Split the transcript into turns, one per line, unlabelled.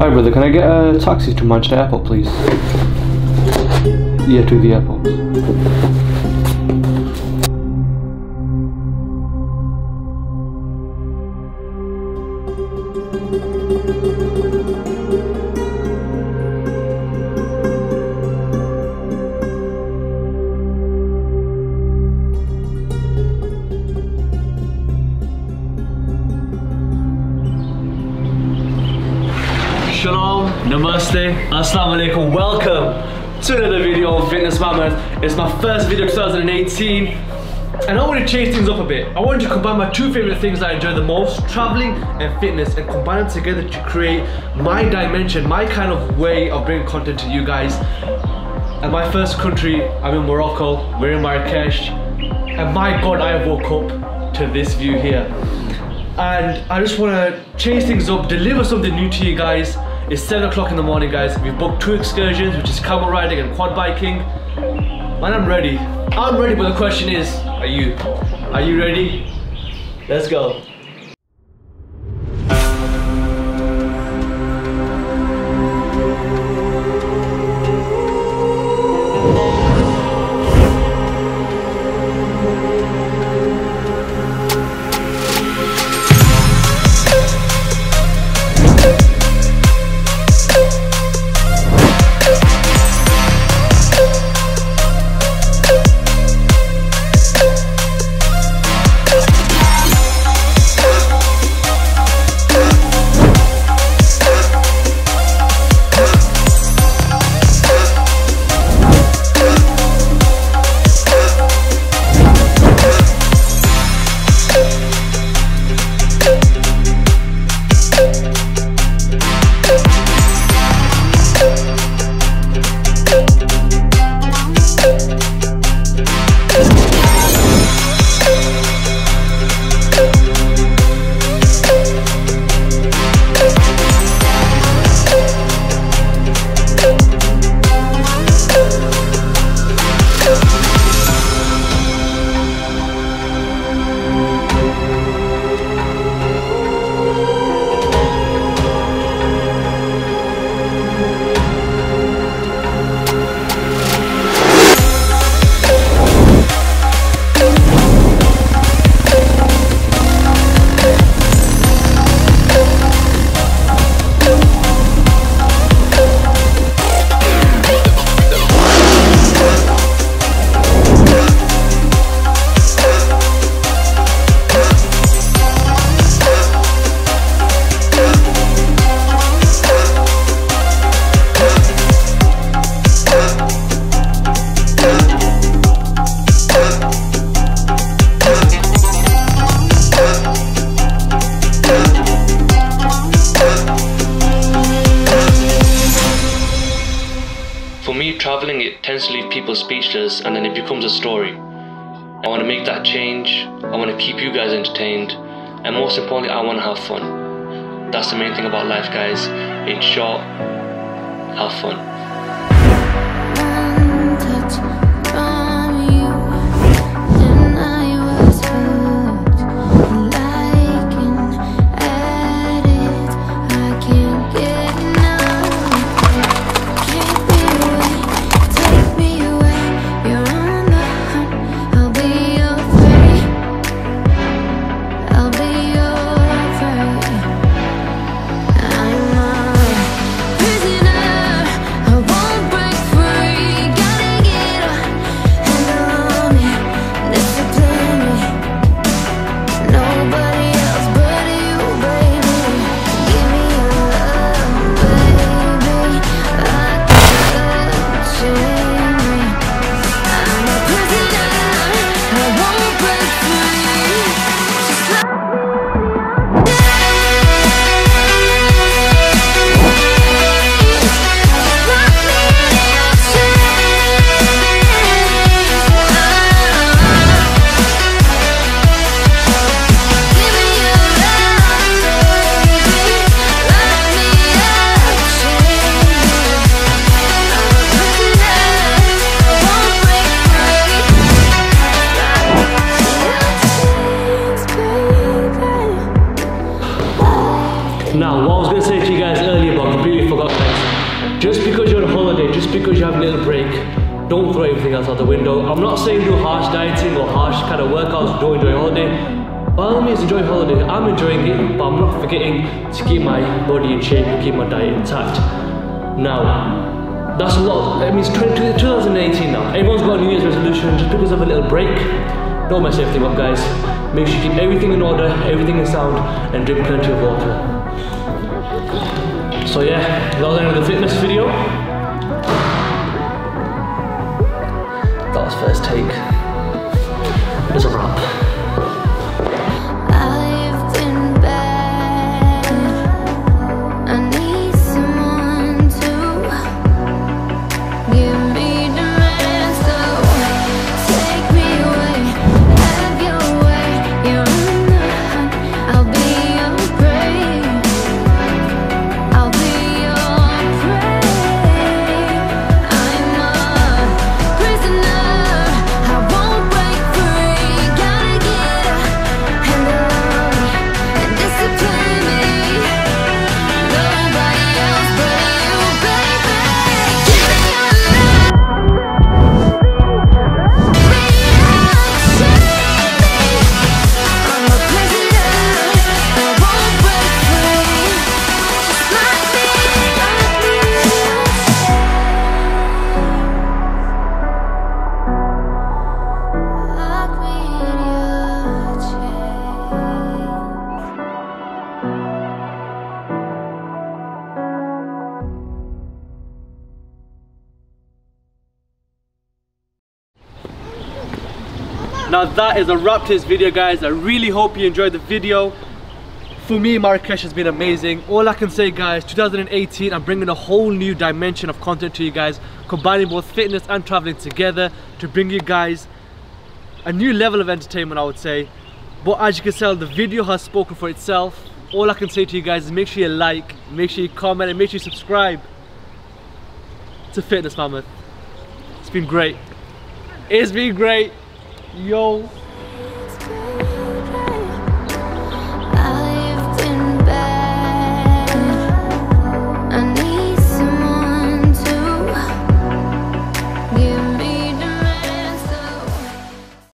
Hi brother, can I get a taxi to Manchester Airport please? Yeah, to the airport.
Shalom, Namaste, Assalamu alaikum, welcome to another video on Fitness Mammoth. It's my first video 2018 and I want to change things up a bit. I want to combine my two favorite things that I enjoy the most, traveling and fitness, and combine them together to create my dimension, my kind of way of bringing content to you guys. And my first country, I'm in Morocco, we're in Marrakech, and my God, I woke up to this view here. And I just want to change things up, deliver something new to you guys. It's 7 o'clock in the morning, guys. We've booked 2 excursions, which is camel riding and quad biking. And I'm ready. I'm ready, but the question is, are you? Are you ready? Let's go.
For me, traveling, it tends to leave people speechless and then it becomes a story. I want to make that change, I want to keep you guys entertained, and most importantly, I want to have fun. That's the main thing about life, guys. It's short, have fun.
Now, what I was going to say to you guys earlier but completely little break. Don't throw everything else out the window. I'm not saying do harsh dieting or harsh kind of workouts, don't enjoy holiday. By all means enjoy holiday, I'm enjoying it, but I'm not forgetting to keep my body in shape and keep my diet intact. Now, that's a lot, it means 2018 now. Everyone's got a New Year's resolution, just pick yourself a little break. Don't mess everything up, guys. Make sure you keep everything in order, everything in sound, and drink plenty of water. So yeah, that was the end of the fitness video. That was first take. It's a wrap.
I've been bad. I need someone to give me demands. So take me away, have your way. You're on the hunt. I'll be your prey. I'll be your prey. I'm a prisoner. I won't break free. Gotta get a handle on me and discipline me. Nobody else but you, baby. Give me your love. I'm a prisoner. I won't break free. Just lock me in your
Now that is a wrap to this video, guys. I really hope you enjoyed the video. For me, Marrakech has been amazing. All I can say, guys, 2018, I'm bringing a whole new dimension of content to you guys, combining both fitness and traveling together to bring you guys a new level of entertainment, I would say. But as you can tell, the video has spoken for itself. All I can say to you guys is make sure you like, make sure you comment, and make sure you subscribe to Fitness Mammoth. It's been great. It's been great. Yo.